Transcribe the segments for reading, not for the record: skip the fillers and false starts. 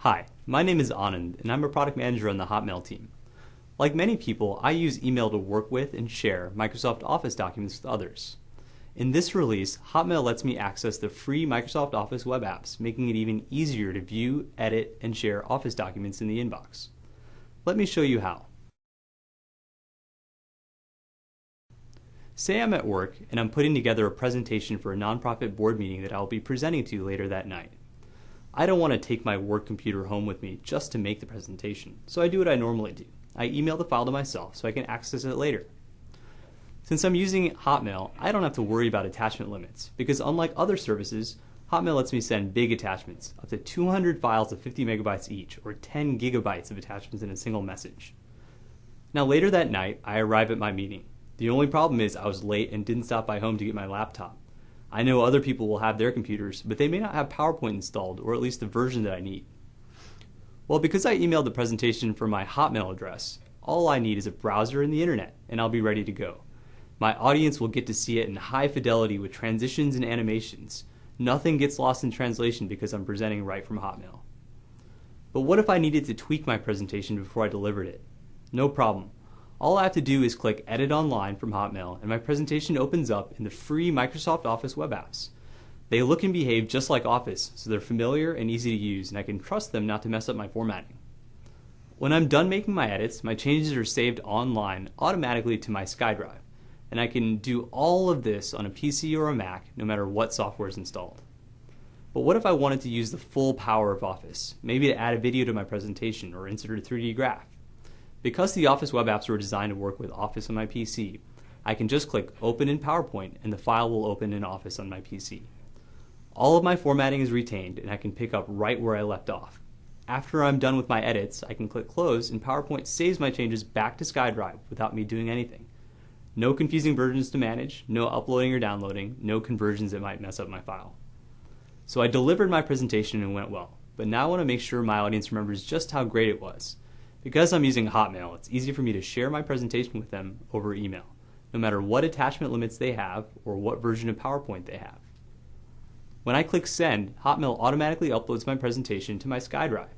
Hi, my name is Anand, and I'm a product manager on the Hotmail team. Like many people, I use email to work with and share Microsoft Office documents with others. In this release, Hotmail lets me access the free Microsoft Office web apps, making it even easier to view, edit, and share Office documents in the inbox. Let me show you how. Say I'm at work and I'm putting together a presentation for a nonprofit board meeting that I'll be presenting to later that night. I don't want to take my work computer home with me just to make the presentation, so I do what I normally do. I email the file to myself so I can access it later. Since I'm using Hotmail, I don't have to worry about attachment limits, because unlike other services, Hotmail lets me send big attachments, up to 200 files of 50 megabytes each, or 10 gigabytes of attachments in a single message. Now later that night, I arrive at my meeting. The only problem is I was late and didn't stop by home to get my laptop. I know other people will have their computers, but they may not have PowerPoint installed, or at least the version that I need. Well, because I emailed the presentation from my Hotmail address, all I need is a browser and the internet, and I'll be ready to go. My audience will get to see it in high fidelity with transitions and animations. Nothing gets lost in translation because I'm presenting right from Hotmail. But what if I needed to tweak my presentation before I delivered it? No problem. All I have to do is click Edit Online from Hotmail, and my presentation opens up in the free Microsoft Office web apps. They look and behave just like Office, so they're familiar and easy to use, and I can trust them not to mess up my formatting. When I'm done making my edits, my changes are saved online automatically to my SkyDrive, and I can do all of this on a PC or a Mac, no matter what software is installed. But what if I wanted to use the full power of Office, maybe to add a video to my presentation or insert a 3D graph? Because the Office web apps were designed to work with Office on my PC, I can just click Open in PowerPoint and the file will open in Office on my PC. All of my formatting is retained and I can pick up right where I left off. After I'm done with my edits, I can click Close and PowerPoint saves my changes back to SkyDrive without me doing anything. No confusing versions to manage, no uploading or downloading, no conversions that might mess up my file. So I delivered my presentation and it went well, but now I want to make sure my audience remembers just how great it was. Because I'm using Hotmail, it's easy for me to share my presentation with them over email, no matter what attachment limits they have or what version of PowerPoint they have. When I click Send, Hotmail automatically uploads my presentation to my SkyDrive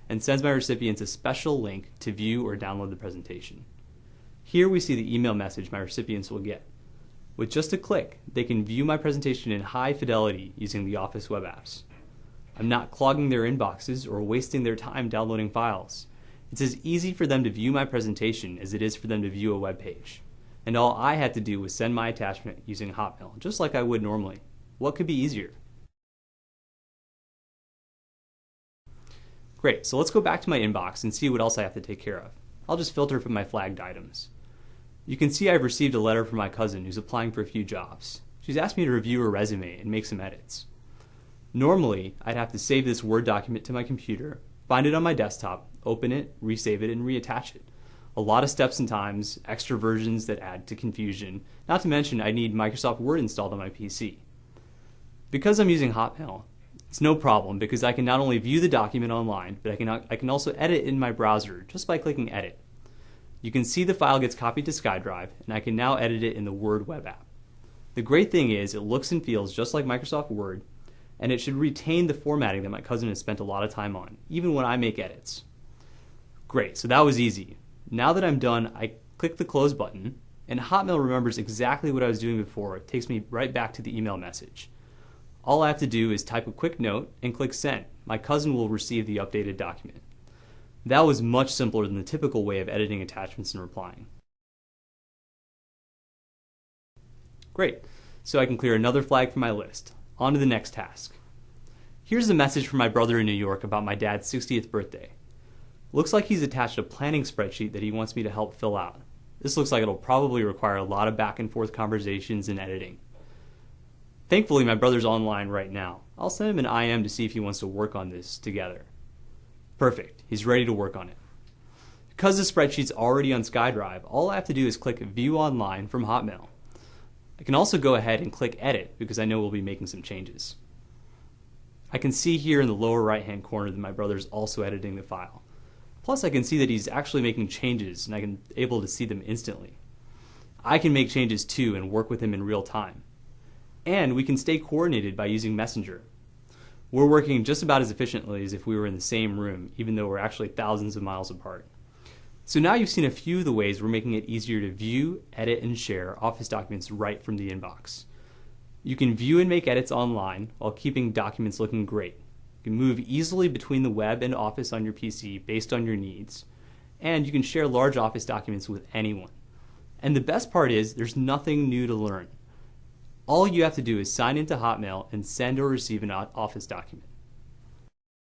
and sends my recipients a special link to view or download the presentation. Here we see the email message my recipients will get. With just a click, they can view my presentation in high fidelity using the Office web apps. I'm not clogging their inboxes or wasting their time downloading files. It's as easy for them to view my presentation as it is for them to view a web page. And all I had to do was send my attachment using Hotmail, just like I would normally. What could be easier? Great, so let's go back to my inbox and see what else I have to take care of. I'll just filter from my flagged items. You can see I've received a letter from my cousin who's applying for a few jobs. She's asked me to review her resume and make some edits. Normally, I'd have to save this Word document to my computer, find it on my desktop, open it, resave it, and reattach it. A lot of steps and times, extra versions that add to confusion, not to mention I need Microsoft Word installed on my PC. Because I'm using Hotmail, it's no problem because I can not only view the document online, but I can also edit in my browser just by clicking Edit. You can see the file gets copied to SkyDrive, and I can now edit it in the Word web app. The great thing is it looks and feels just like Microsoft Word, and it should retain the formatting that my cousin has spent a lot of time on, even when I make edits. Great, so that was easy. Now that I'm done, I click the Close button, and Hotmail remembers exactly what I was doing before. It takes me right back to the email message. All I have to do is type a quick note and click Send. My cousin will receive the updated document. That was much simpler than the typical way of editing attachments and replying. Great, so I can clear another flag from my list. On to the next task. Here's a message from my brother in New York about my dad's 60th birthday. Looks like he's attached a planning spreadsheet that he wants me to help fill out. This looks like it'll probably require a lot of back and forth conversations and editing. Thankfully, my brother's online right now. I'll send him an IM to see if he wants to work on this together. Perfect, he's ready to work on it. Because the spreadsheet's already on SkyDrive, all I have to do is click View Online from Hotmail. I can also go ahead and click Edit because I know we'll be making some changes. I can see here in the lower right hand corner that my brother's also editing the file. Plus I can see that he's actually making changes and I can be able to see them instantly. I can make changes too and work with him in real time. And we can stay coordinated by using Messenger. We're working just about as efficiently as if we were in the same room, even though we're actually thousands of miles apart. So now you've seen a few of the ways we're making it easier to view, edit, and share Office documents right from the inbox. You can view and make edits online while keeping documents looking great. You can move easily between the web and Office on your PC based on your needs. And you can share large Office documents with anyone. And the best part is there's nothing new to learn. All you have to do is sign into Hotmail and send or receive an Office document.